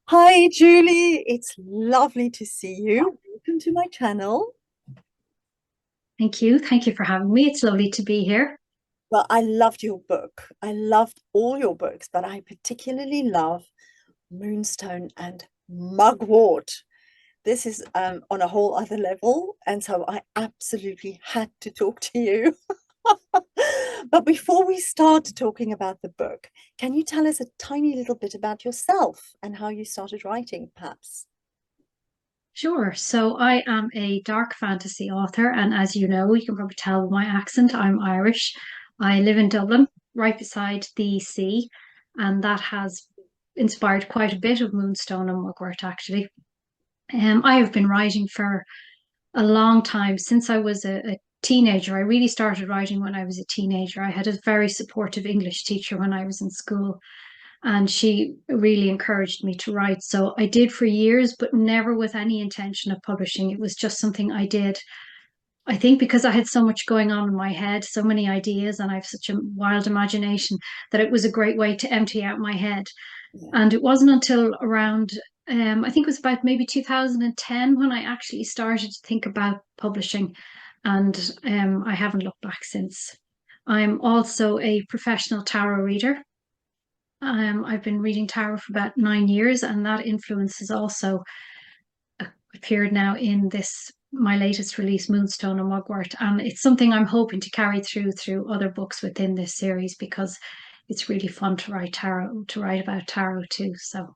Hi, Julie. It's lovely to see you. Welcome to my channel. Thank you. Thank you for having me. It's lovely to be here. Well, I loved your book. I loved all your books, but I particularly love Moonstone and Mugwort. This is on a whole other level, and so I absolutely had to talk to you. But before we start talking about the book, can you tell us a tiny little bit about yourself and how you started writing, perhaps? Sure. So I am a dark fantasy author, and as you know, you can probably tell by my accent, I'm Irish. I live in Dublin, right beside the sea, and that has inspired quite a bit of Moonstone and Mugwort, actually. I have been writing for a long time since I was a teenager. I really started writing when I was a teenager. I had a very supportive English teacher when I was in school, and she really encouraged me to write. So I did for years, but never with any intention of publishing. It was just something I did. I think because I had so much going on in my head, so many ideas, and I have such a wild imagination that it was a great way to empty out my head. Yeah. And it wasn't until around, I think it was about maybe 2010 when I actually started to think about publishing. And I haven't looked back since. I'm also a professional tarot reader. I've been reading tarot for about 9 years, and that influence has also appeared now in this my latest release, Moonstone and Mugwort, and it's something I'm hoping to carry through other books within this series because it's really fun to write tarot, to write about tarot too. So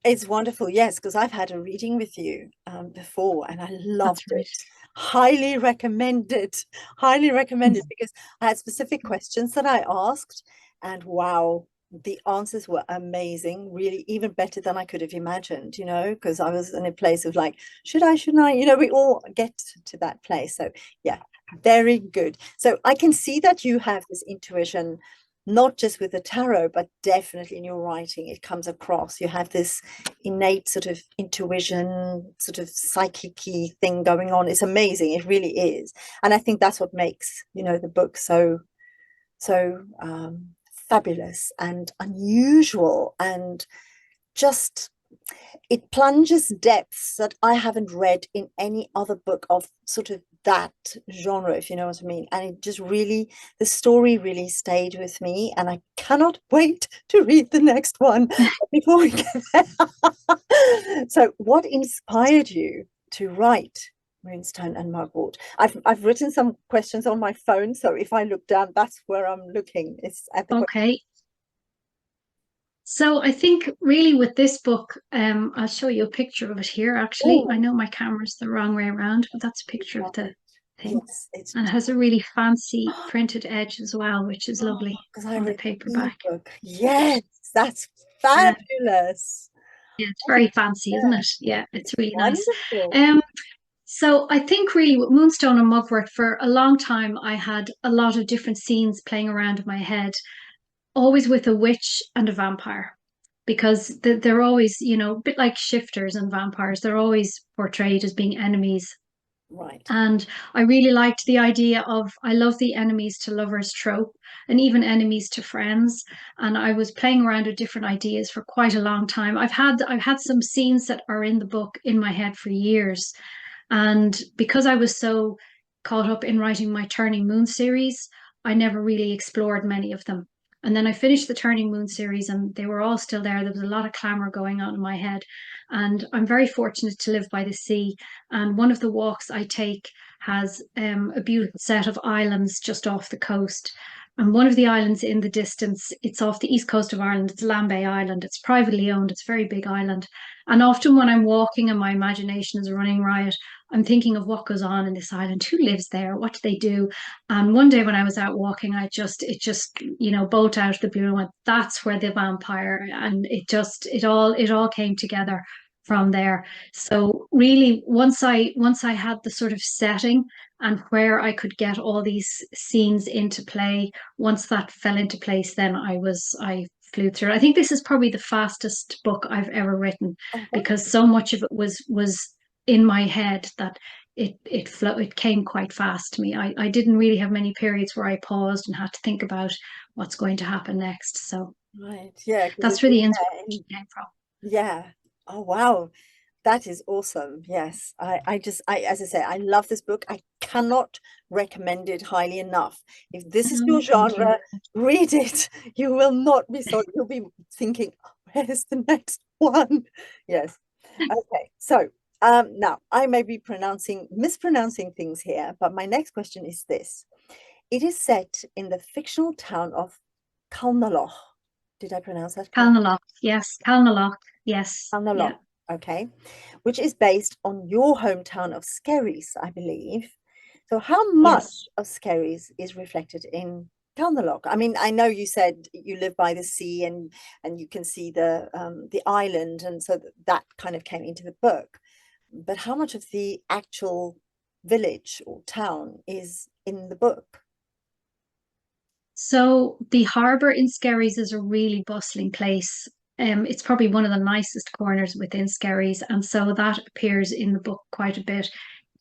It's wonderful, yes, because I've had a reading with you before and I loved that's right. it. Highly recommended, highly recommended because I had specific questions that I asked, and wow, the answers were amazing, really even better than I could have imagined, because I was in a place of like, should I, shouldn't I? We all get to that place. So, yeah, very good. So I can see that you have this intuition not just with the tarot, but definitely in your writing, it comes across. You have this innate sort of intuition, sort of psychic thing going on. It's amazing. It really is. And I think that's what makes, the book so fabulous and unusual and just it plunges depths that I haven't read in any other book of sort of that genre, if you know what I mean. And it just really, the story really stayed with me, and I cannot wait to read the next one before we get there. So, what inspired you to write Moonstone and Mugwort? I've written some questions on my phone, so if I look down, that's where I'm looking. It's at the question. Okay. So I think really with this book, I'll show you a picture of it here. Actually, I Oh, know my camera's the wrong way around, but that's a picture of the thing. yes, it's And it has a really fancy printed edge as well, which is oh, lovely because I on the read the paperback. ebook. Yes, that's Yeah, fabulous. yeah, it's Oh, very fancy, isn't yeah, it? Yeah, it's it's really nice. wonderful. Um, so I think really with Moonstone and Mugwort, for a long time, I had a lot of different scenes playing around in my head, always with a witch and a vampire, because they're always, a bit like shifters and vampires. They're always portrayed as being enemies. Right. And I really liked the idea of, I love the enemies to lovers trope and even enemies to friends. And I was playing around with different ideas for quite a long time. I've had some scenes that are in the book in my head for years. And because I was so caught up in writing my Turning Moon series, I never really explored many of them. And then I finished the Turning Moon series and they were all still there. There was a lot of clamour going on in my head. And I'm very fortunate to live by the sea. And one of the walks I take has a beautiful set of islands just off the coast. And one of the islands in the distance, it's off the east coast of Ireland. It's Lambay Island. It's privately owned. It's a very big island. And often when I'm walking and my imagination is running riot, I'm thinking of what goes on in this island. Who lives there? What do they do? And one day when I was out walking, it just, bolt out of the blue and went, that's where the vampire, and it all came together from there. So really, once I had the sort of setting and where I could get all these scenes into play, once that fell into place, then I flew through it. I think this is probably the fastest book I've ever written Oh, because so much of it was in my head that it came quite fast to me. I didn't really have many periods where I paused and had to think about what's going to happen next. So right. Yeah, because that's it's where in the there. inspiration came from. Yeah. Oh, wow. That is awesome. Yes. As I say, I love this book. I cannot recommend it highly enough. If this is your Oh, thank you. genre, read it. You will not be sorry. You'll be thinking, where's the next one? Yes. Okay. So, now I may be mispronouncing things here, but my next question is this. It is set in the fictional town of Kalnaloch. Did I pronounce that correct? Calnalock, yes. Calnalock, yes. Kalnaloch. Yeah, Okay, which is based on your hometown of Skerries, I believe. So how yes. much of Skerries is reflected in Kalnaloch? I mean, I know you said you live by the sea and you can see the island, and so that kind of came into the book. But how much of the actual village or town is in the book? So the harbour in Skerries is a really bustling place. It's probably one of the nicest corners within Skerries, and so that appears in the book quite a bit.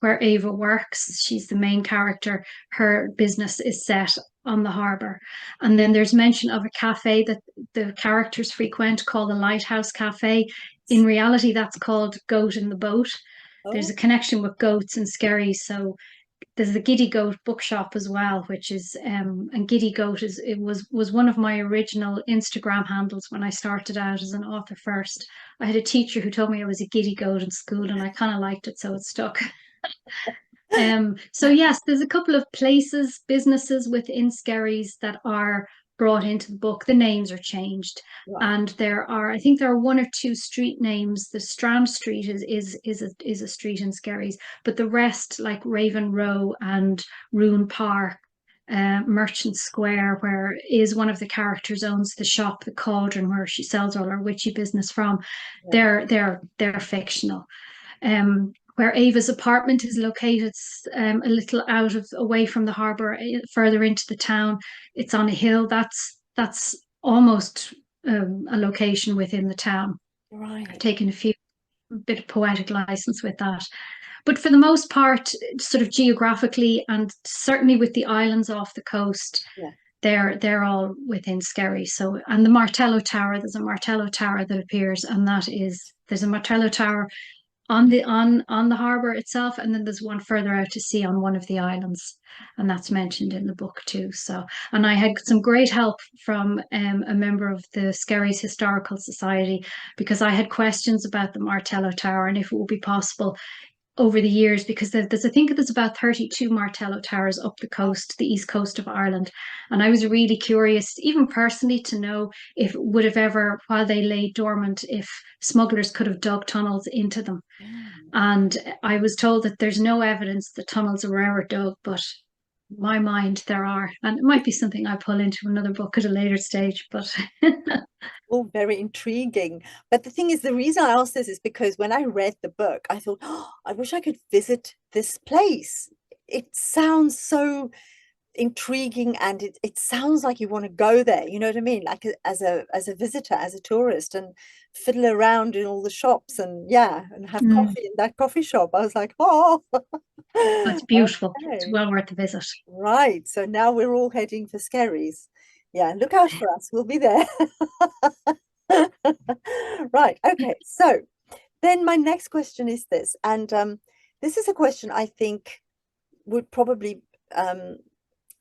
Where Ava works, she's the main character. Her business is set on the harbour, and then there's mention of a cafe that the characters frequent called the Lighthouse Cafe. In reality, that's called Goat in the Boat. There's Oh, a connection with goats in Skerries, so there's the Giddy Goat bookshop as well, which is and Giddy Goat is it was one of my original Instagram handles when I started out as an author first. I had a teacher who told me I was a giddy goat in school and I kind of liked it, so it stuck. So yes, there's a couple of places, businesses within Skerries that are brought into the book. The names are changed, right. and I think there are one or two street names. The Strand Street is a street in Skerries, but the rest, like Raven Row and Roon Park, Merchant Square, where is one of the characters owns the shop, the Cauldron, where she sells all her witchy business from. Yeah. They're fictional. Where Ava's apartment is located, a little out of away from the harbour, further into the town. It's on a hill. That's almost a location within the town. I've Right. taken a bit of poetic license with that. But for the most part, sort of geographically and certainly with the islands off the coast, Yeah. they're all within Skerry. So and the Martello Tower, there's a Martello Tower that appears, and there's a Martello Tower on the harbour itself, and then there's one further out to sea on one of the islands, and that's mentioned in the book too. So, and I had some great help from a member of the Skerries Historical Society because I had questions about the Martello Tower and if it would be possible over the years because I think there's about 32 Martello towers up the coast, the east coast of Ireland. And I was really curious, even personally, to know if it would have ever, while they lay dormant, if smugglers could have dug tunnels into them. Mm. And I was told that there's no evidence the tunnels were ever dug, but in my mind there are. And it might be something I pull into another book at a later stage, but All very intriguing. But the thing is, the reason I asked this is because when I read the book, I thought, oh, I wish I could visit this place. It sounds so intriguing and it sounds like you want to go there, you know what I mean? Like as a visitor, as a tourist, and fiddle around in all the shops and yeah, and have mm, coffee in that coffee shop. I was like, oh, it's beautiful. It's okay. well worth a visit. Right. So now we're all heading for Skerries. Yeah, look out for us. We'll be there. Right. Okay. So then my next question is this, and this is a question I think would probably um,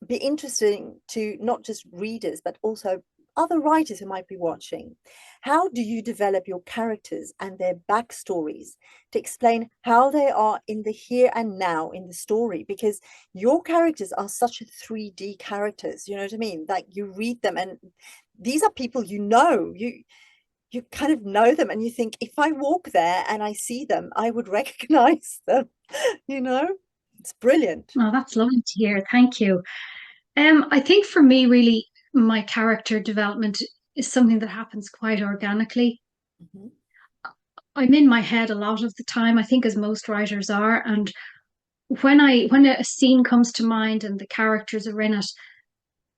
be interesting to not just readers, but also other writers who might be watching. How do you develop your characters and their backstories to explain how they are in the here and now in the story? Because your characters are such a 3D characters, you know what I mean? Like you read them and these are people you kind of know them and you think if I walk there and I see them, I would recognize them, you know? It's brilliant. Oh, that's lovely to hear. Thank you. I think for me, really, my character development is something that happens quite organically. Mhm. I'm in my head a lot of the time, I think, as most writers are. And when a scene comes to mind and the characters are in it,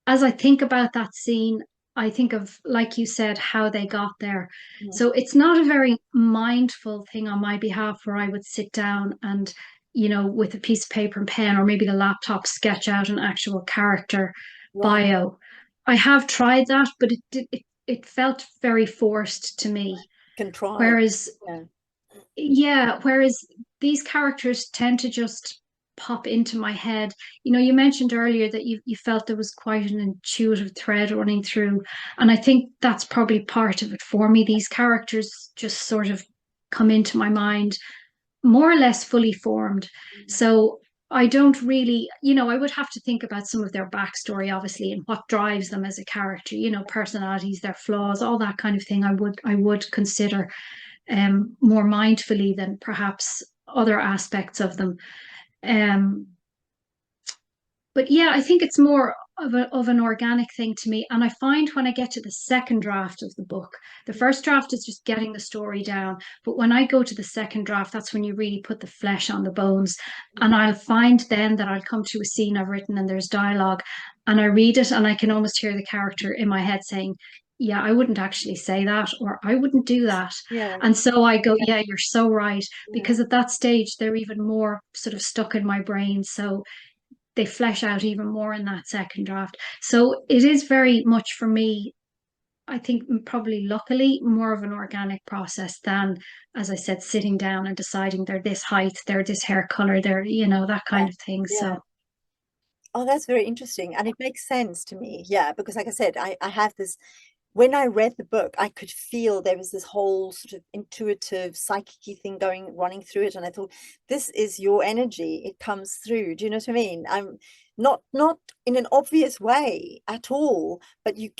as I think about that scene, I think of, like you said, how they got there. Mhm. So it's not a very mindful thing on my behalf where I would sit down and, with a piece of paper and pen or maybe the laptop sketch out an actual character Right. bio. I have tried that, but it felt very forced to me. Contrived. Whereas, Yeah. yeah, whereas these characters tend to just pop into my head. You know, you mentioned earlier that you felt there was quite an intuitive thread running through, and I think that's probably part of it for me. These characters just sort of come into my mind more or less fully formed. So I don't really, I would have to think about some of their backstory, obviously, and what drives them as a character, personalities, their flaws, all that kind of thing. I would consider more mindfully than perhaps other aspects of them. Um, but yeah, I think it's more of an organic thing to me. And I find when I get to the second draft of the book, the first draft is just getting the story down. But when I go to the second draft, that's when you really put the flesh on the bones. And I'll find then that I'll come to a scene I've written and there's dialogue, and I read it and I can almost hear the character in my head saying, yeah, I wouldn't actually say that, or I wouldn't do that. Yeah. And so I go, yeah, you're so right. Yeah. Because at that stage, they're even more sort of stuck in my brain. So they flesh out even more in that second draft. So it is very much for me, I think probably luckily more of an organic process than, as I said, sitting down and deciding they're this height, they're this hair color, they're, that Yeah. kind of thing. Yeah. So Oh, that's very interesting. And it makes sense to me. Yeah, because like I said, I have this, when I read the book, I could feel there was this whole sort of intuitive, psychic thing running through it. And I thought, this is your energy. It comes through. Do you know what I mean? I'm not in an obvious way at all, but you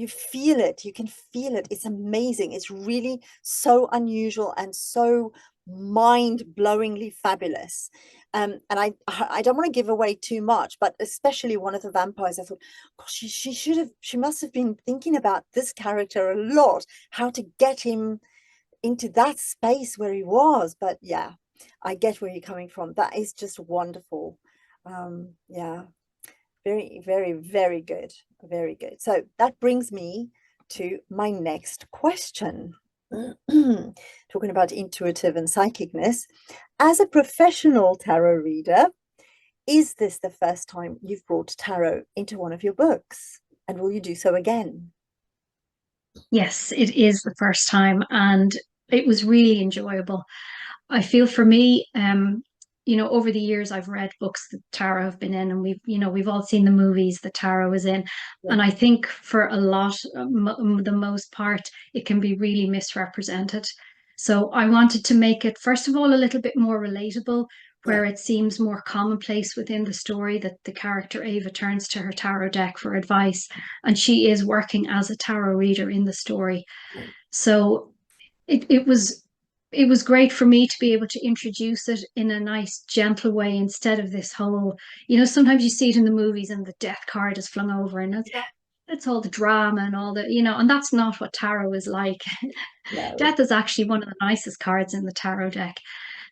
feel it. You can feel it. It's amazing. It's really so unusual and so mind-blowingly fabulous. And I don't want to give away too much, but especially one of the vampires, I thought, gosh, she must have been thinking about this character a lot, how to get him into that space where he was. But yeah, I get where you're coming from. That is just wonderful. Yeah, very, very, very good. Very good. So that brings me to my next question. Talking about intuitive and psychicness. As a professional tarot reader, is this the first time you've brought tarot into one of your books? And will you do so again? yes, it is the first time, and it was really enjoyable. I feel for me, over the years I've read books that Tara have been in, and we've all seen the movies that Tara was in, Yeah. and I think for a lot, the most part, it can be really misrepresented. So I wanted to make it, first of all, a little bit more relatable, Yeah. where it seems more commonplace within the story that the character Ava turns to her tarot deck for advice, and she is working as a tarot reader in the story. So it was great for me to be able to introduce it in a nice, gentle way instead of this whole, sometimes you see it in the movies and the death card is flung over and it's all the drama and all the, and that's not what tarot is like. No. Death is actually one of the nicest cards in the tarot deck.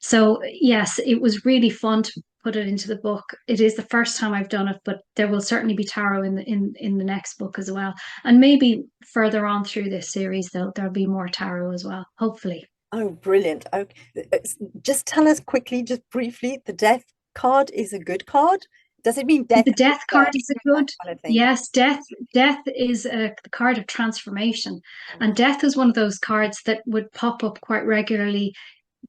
So yes, it was really fun to put it into the book. It is the first time I've done it, but there will certainly be tarot in the next book as well. And maybe further on through this series there'll be more tarot as well, hopefully. Oh, brilliant. Okay. Just tell us quickly, just briefly, the death card is a good card. Does it mean death The is death card is a that good, kind of thing? yes, death is a card of transformation. And death is one of those cards that would pop up quite regularly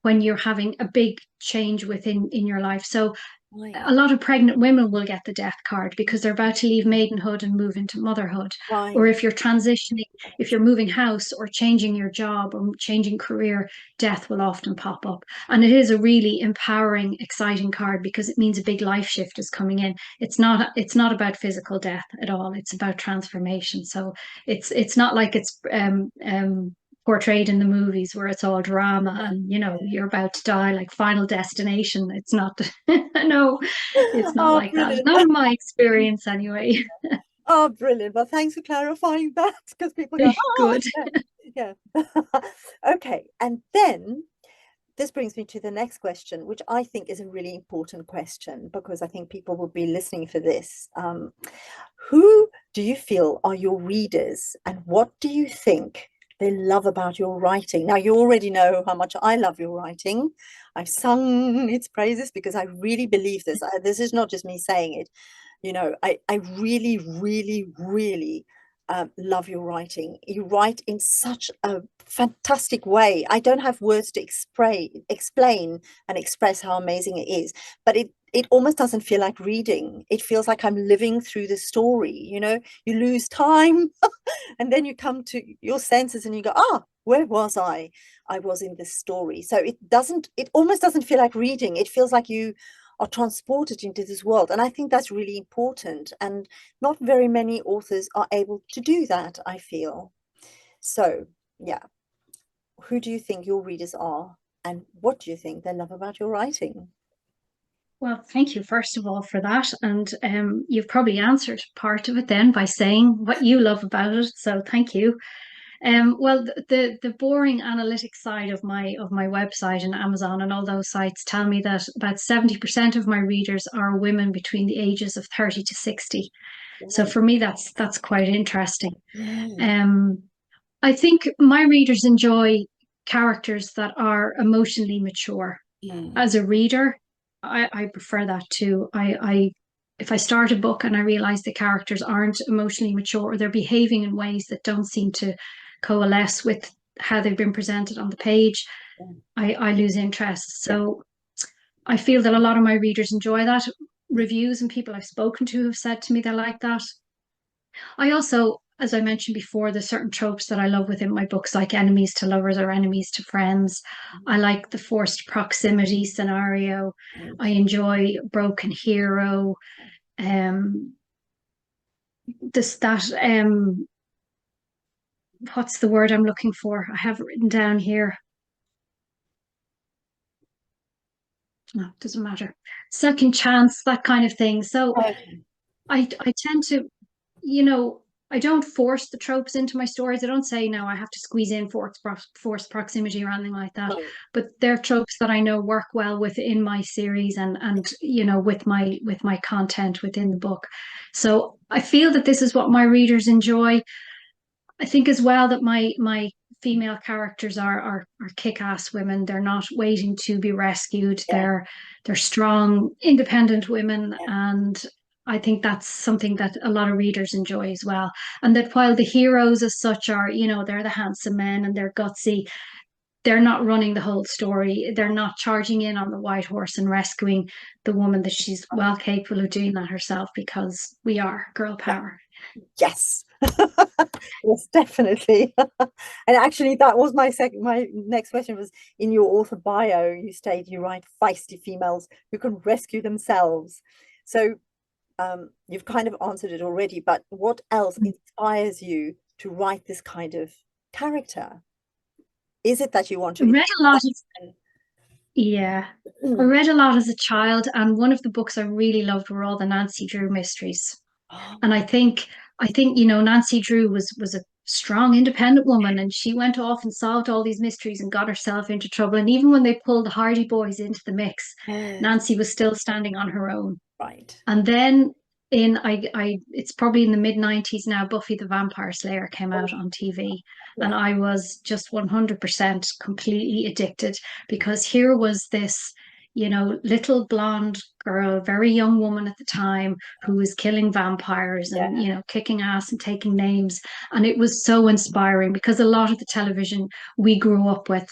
when you're having a big change within in your life. So Right. a lot of pregnant women will get the death card because they're about to leave maidenhood and move into motherhood. Or Right. if you're transitioning, if you're moving house or changing your job or changing career, death will often pop up. And it is a really empowering, exciting card because it means a big life shift is coming in. It's not about physical death at all. It's about transformation. So it's not like it's portrayed in the movies where it's all drama and you're about to die like Final Destination. It's not. No, it's not Oh, like that. brilliant. Not in my experience anyway. Oh, brilliant. Well, thanks for clarifying that because people go, oh, Good. yeah. Okay. And then this brings me to the next question, which I think is a really important question because I think people will be listening for this. Who do you feel are your readers and what do you think they love about your writing? Now, you already know how much I love your writing. I've sung its praises because I really believe this. This is not just me saying it. I really, really, really love your writing. You write in such a fantastic way. I don't have words to explain and express how amazing it is, but it almost doesn't feel like reading. It feels like I'm living through the story. You lose time and then you come to your senses and you go, ah, where was I? I was in this story. So it almost doesn't feel like reading. It feels like you are transported into this world. And I think that's really important. And not very many authors are able to do that, I feel. So, yeah. Who do you think your readers are? And what do you think they love about your writing? Well, thank you, first of all, for that. And you've probably answered part of it then by saying what you love about it. So thank you. Well, the boring analytics side of my website and Amazon and all those sites tell me that about 70% of my readers are women between the ages of 30 to 60. So Right. for me, that's quite interesting. Yeah. Um, I think my readers enjoy characters that are emotionally mature. Mm. As a reader, I prefer that too. If I start a book and I realize the characters aren't emotionally mature or they're behaving in ways that don't seem to coalesce with how they've been presented on the page, I lose interest. So I feel that a lot of my readers enjoy that. Reviews and people I've spoken to have said to me they like that. I also, as I mentioned before, there's certain tropes that I love within my books, like enemies to lovers or enemies to friends. I like the forced proximity scenario. I Right. enjoy broken hero. Um, this that what's the word I'm looking for? I have it written down here. No, doesn't matter. Second chance, that kind of thing. So Okay. I tend to, you know, I don't force the tropes into my stories. I don't say no, I have to squeeze in forced proximity or anything like that. Right. But they're tropes that I know work well within my series and with my content within the book. So I feel that this is what my readers enjoy. I think as well that my female characters are kick-ass women. They're not waiting to be rescued. Yeah. They're strong, independent women, Yeah. and I think that's something that a lot of readers enjoy as well. And that while the heroes as such are, they're the handsome men and they're gutsy, they're not running the whole story. They're not charging in on the white horse and rescuing the woman that she's well capable of doing that herself because we are girl Yeah. power. Yes. Yes, definitely. And actually, that was my next question was in your author bio, you state you write feisty females who can rescue themselves. So you've kind of answered it already, but what else inspires you to write this kind of character? Is it that you want to Read a lot of and Yeah. I read a lot as a child, and one of the books I really loved were all the Nancy Drew mysteries. And oh, I think, Nancy Drew was a strong, independent woman, and she went off and solved all these mysteries and got herself into trouble. And even when they pulled the Hardy Boys into the mix, yes, Nancy was still standing on her own. right. And then it's probably in the mid 90s now, Buffy the Vampire Slayer came Oh, out on TV. And yeah, I was just 100% completely addicted because here was this, little blonde girl, very young woman at the time who was killing vampires and, yeah, kicking ass and taking names. And it was so inspiring because a lot of the television we grew up with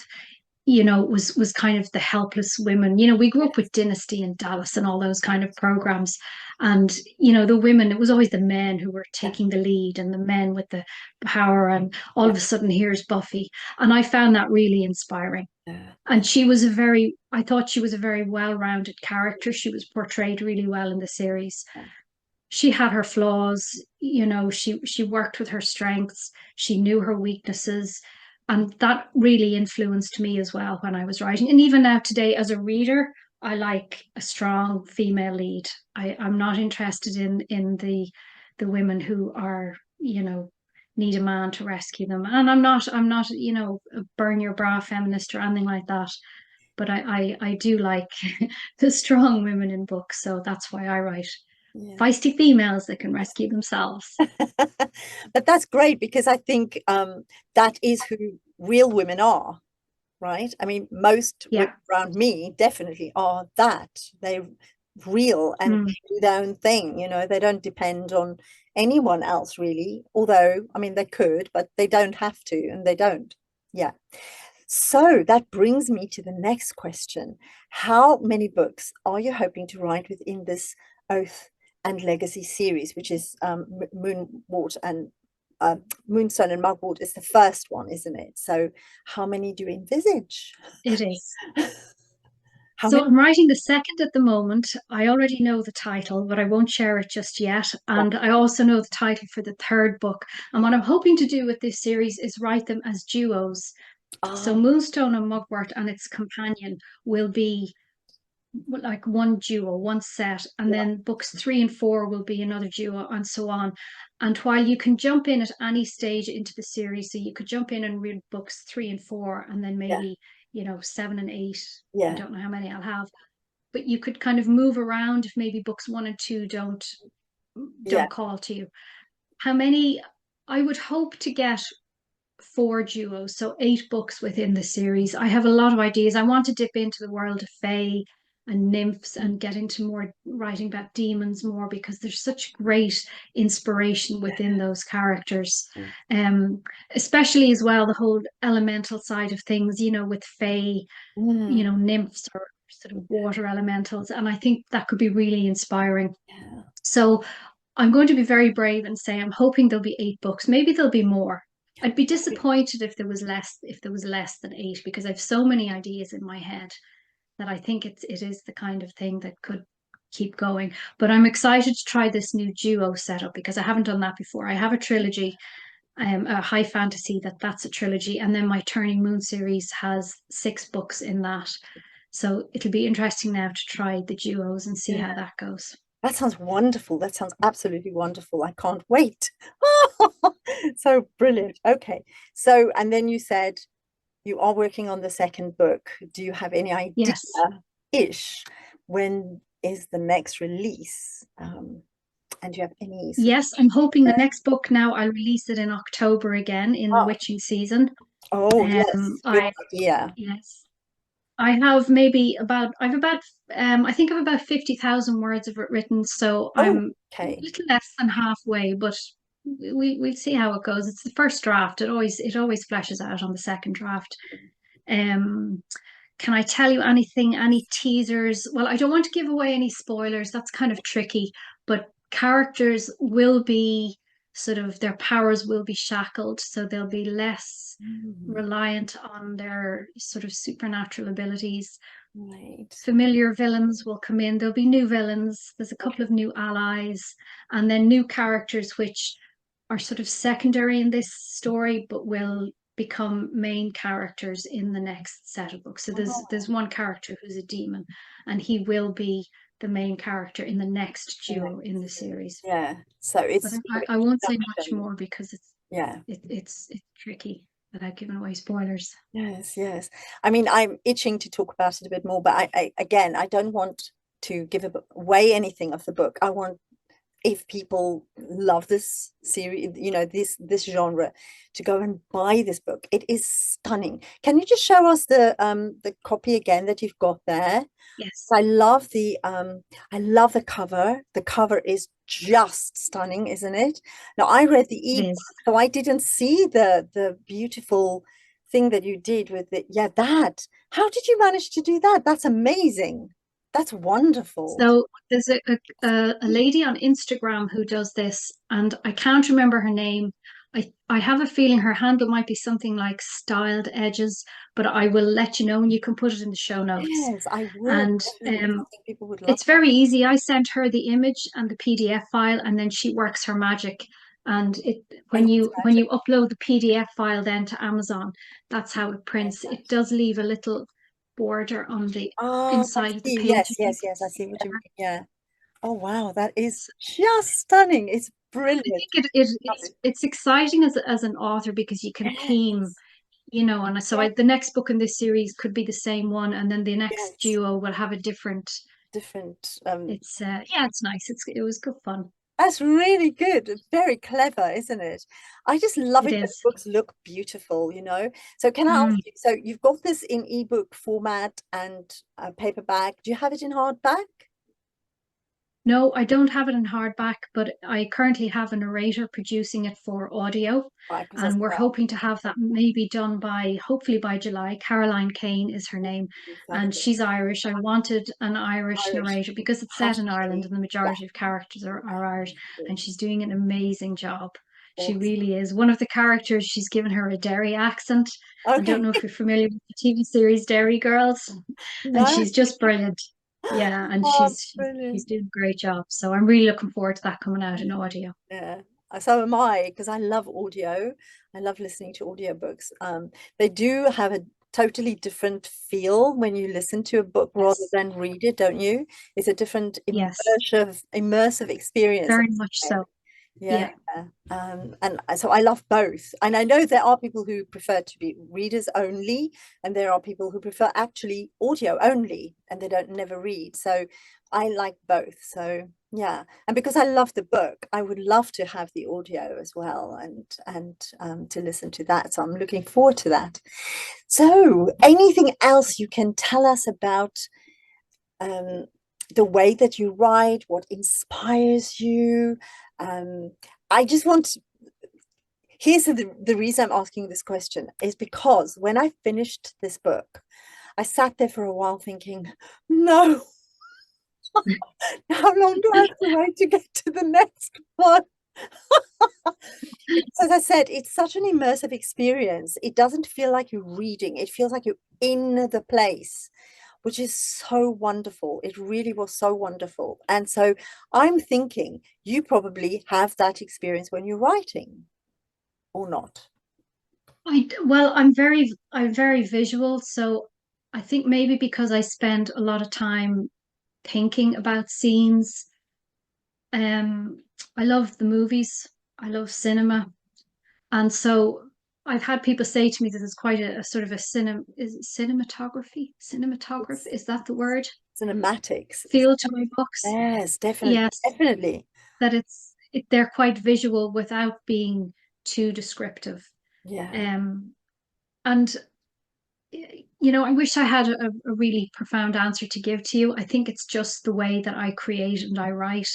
was kind of the helpless women. We grew up with Dynasty and Dallas and all those kind of programs. And, the women, it was always the men who were yeah, taking the lead and the men with the power. And all yeah, of a sudden, here's Buffy. And I found that really inspiring. yeah, And I thought she was a very well-rounded character. She was portrayed really well in the series. yeah, She had her flaws, she worked with her strengths, she knew her weaknesses, and that really influenced me as well when I was writing. And even now today as a reader, I like a strong female lead. I'm not interested in the women who are, need a man to rescue them. And I'm not, a burn your bra feminist or anything like that. But I do like the strong women in books, so that's why I write yeah. feisty females that can rescue themselves. But that's great because I think that is who real women are, right? I mean, most women Yeah, around me definitely are that. real and Mm, do their own thing. They don't depend on anyone else really. Although, I mean, they could, but they don't have to, and they don't. Yeah. So that brings me to the next question. How many books are you hoping to write within this Oath and Legacy series, which is Moonwort and uh, Moonstone and Mugwort is the first one, isn't it? So how many do you envisage? it is. How So many? I'm writing the second at the moment. I already know the title, but I won't share it just yet. Right. And I also know the title for the third book. And what I'm hoping to do with this series is write them as duos. So Ah, Moonstone and Mugwort and its companion will be like one duo, one set, and yeah, then books 3 and 4 will be another duo, and so on. And while you can jump in at any stage into the series, so you could jump in and read books 3 and 4, and then yeah, maybe 7 and 8. I yeah, don't know how many I'll have, but you could kind of move around if maybe books 1 and 2 yeah. don't call to you. How many? I would hope to get 4 duos, so 8 books within the series. I have a lot of ideas. I want to dip into the world of fae and nymphs and get into more writing about demons more, because there's such great inspiration within those characters. Um, Especially as well the whole elemental side of things, with fae, Mm, nymphs or sort of water elementals. And I think that could be really inspiring. yeah. So I'm going to be very brave and say I'm hoping there'll be 8 books. Maybe there'll be more. I'd be disappointed if there was less than 8, because I've so many ideas in my head that I think it is the kind of thing that could keep going. But I'm excited to try this new duo setup because I haven't done that before. I have a trilogy, a high fantasy that's a trilogy, and then my Turning Moon series has 6 books in that. So it'll be interesting now to try the duos and see Yeah. how that goes. That sounds wonderful. That sounds absolutely wonderful. I can't wait. So brilliant. Okay. So, and then you said you are working on the second book. Do you have any Yes. idea-ish when is the next release? And do you have any sort Yes, I'm hoping the of... next book now I'll release it in October again in the Oh, witching season. oh, yes. Good I idea. yes, I have maybe about I've about I think I've about 50,000 words of it written, so Oh, I'm a okay. little less than halfway, but we'll see how it goes. It's the first draft. It always fleshes out on the second draft. Um, can I tell you anything, any teasers? Well, I don't want to give away any spoilers. That's kind of tricky, but characters will be sort of their powers will be shackled, so they'll be less Mm, reliant on their sort of supernatural abilities. right. Familiar villains will come in. There'll be new villains. There's a couple Okay. of new allies, and then new characters which are sort of secondary in this story, but will become main characters in the next set of books. So there's Oh, one character who's a demon, and he will be the main character in the next the duo in the next series. yeah. So But it's I won't say much introduction. more because Yeah. it's tricky without giving away spoilers. Yes, yes. I mean, I'm itching to talk about it a bit more, but I again, I don't want to give away anything of the book. I want, if people love this series, this genre, to go and buy this book. It is stunning. Can you just show us the copy again that you've got there? Yes, I love the cover. The cover is just stunning, isn't it? Now I read the it ebook, is. so I didn't see the beautiful thing that you did with it. Yeah, that. How did you manage to do that? That's amazing. That's wonderful. So there's a lady on Instagram who does this, and I can't remember her name. I have a feeling her handle might be something like Styled Edges, but I will let you know, and you can put it in the show notes. Yes, I will And definitely, because I think people would love it's that. very easy. I sent her the image and the PDF file, and then she works her magic. And it And when it's you magic. upload the PDF file then to Amazon, that's how it Like prints. It that. does leave a little border on the Oh, I inside of the see. page, Yes, if you yes, can yes. I see see what you there. mean. Yeah. Oh, wow. That is just stunning. It's I brilliant. think it's Love it's exciting as an author because you can it. theme, and so Yes, the next book in this series could be the same one, and then the next yes. duo will have a different. Different. It's yeah, it's nice. It was good fun. That's really good. Very clever, isn't it? I just love It it when is. books look beautiful. So can I ask Mm. you, so you've got this in ebook format and paperback. Do you have it in hardback? No, I don't have it in hardback, but I currently have a narrator producing it for audio, Right, because that's and we're what hoping to have that maybe done by hopefully by July. Caroline Kane is her name, and fabulous. she's Irish. I wanted an Irish Irish narrator because it's has set in to Ireland be. and the Yeah, majority of characters are Irish, absolutely. and she's doing an amazing job. She Awesome. really is. One of the characters, she's given her a Derry accent. I Okay. don't know if you're familiar with the TV series Derry Girls, and No. she's just brilliant. Yeah, and Oh, she's brilliant. doing a great job. So I'm really looking forward to that coming out in audio. Yeah. So am I, because I love audio. I love listening to audiobooks. They do have a totally different feel when you listen to a book rather Yes, than read it, don't you? It's a different yes, immersive experience. very much so. Yeah. Yeah. And so I love both. And I know there are people who prefer to be readers only, and there are people who prefer actually audio only, and they don't never read. So I like both. So yeah. And because I love the book, I would love to have the audio as well and to listen to that. So I'm looking forward to that. So anything else you can tell us about um, the way that you write, what inspires you? Um, I just want here's the reason I'm asking this question is because when I finished this book, I sat there for a while thinking, no, how long do I have to wait to get to the next one? Because as I said, it's such an immersive experience. It doesn't feel like you're reading, it feels like you're in the place, which is so wonderful. It really was so wonderful. And so I'm thinking you probably have that experience when you're writing or not. Well, I'm very visual, so I think maybe because I spend a lot of time thinking about scenes. Um, I love the movies. I love cinema. And so I've had people say to me that there's quite a sort of a is it cinematography? Cinematography, It's is that the word? cinematics. Feel to my books. Yes, definitely, Yes, definitely. that they're quite visual without being too descriptive. Yeah. Um, and I wish I had a really profound answer to give to you. I think it's just the way that I create and I write.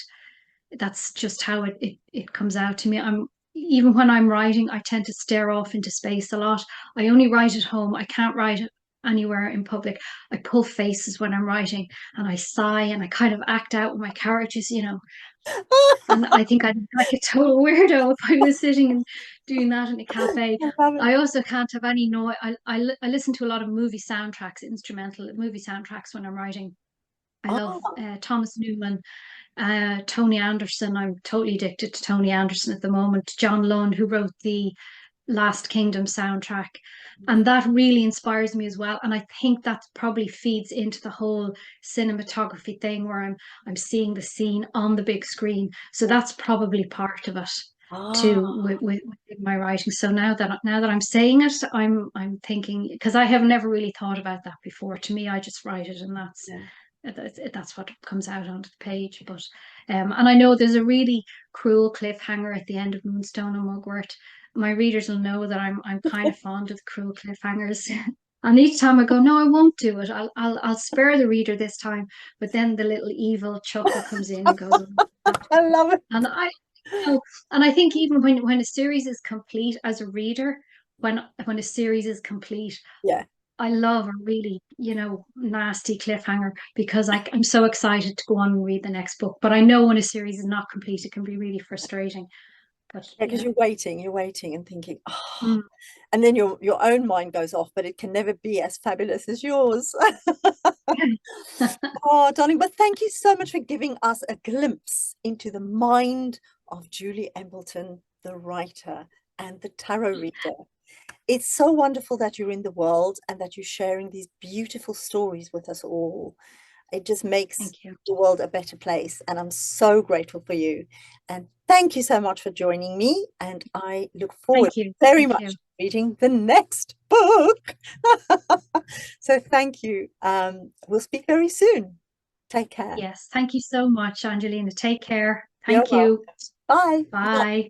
That's just how it comes out to me. I'm even when I'm writing, I tend to stare off into space a lot. I only write at home. I can't write anywhere in public. I pull faces when I'm writing and I sigh and I kind of act out with my characters. And I think I'd be like a total weirdo if I was sitting and doing that in a cafe. I love it. I also can't have any noise. I listen to a lot of movie soundtracks, instrumental movie soundtracks when I'm writing. I love Ah, Thomas Newman, Tony Anderson. I'm totally addicted to Tony Anderson at the moment. John Lund, who wrote the Last Kingdom soundtrack. And that really inspires me as well. And I think that probably feeds into the whole cinematography thing where I'm seeing the scene on the big screen. So that's probably part of it too ah, with my writing. So now that I'm saying it, I'm thinking because I have never really thought about that before. To me, I just write it and yeah. that's what comes out onto the page. But and I know there's a really cruel cliffhanger at the end of Moonstone and Mugwort. My readers will know that I'm kind of fond of cruel cliffhangers. And each time I go, no, I won't do it. I'll spare the reader this time. But then the little evil chuckle comes in and goes, "Oh, I love it. and and I think even when a series is complete as a reader, when a series is complete, Yeah. I love a really, nasty cliffhanger because I'm so excited to go on and read the next book. But I know when a series is not complete, it can be really frustrating. But Yeah, because yeah. you're waiting and thinking, oh, Mm. and then your own mind goes off, but it can never be as fabulous as yours. Oh, darling, but thank you so much for giving us a glimpse into the mind of Julie Embleton, the writer and the tarot reader. It's so wonderful that you're in the world and that you're sharing these beautiful stories with us all. It just makes Thank you. the world a better place. And I'm so grateful for you. And thank you so much for joining me. And I look forward Thank you. very Thank much you. to reading the next book. So thank you. We'll speak very soon. Take care. Yes. Thank you so much, Angelina. Take care. You're Thank welcome. you. Bye. Bye.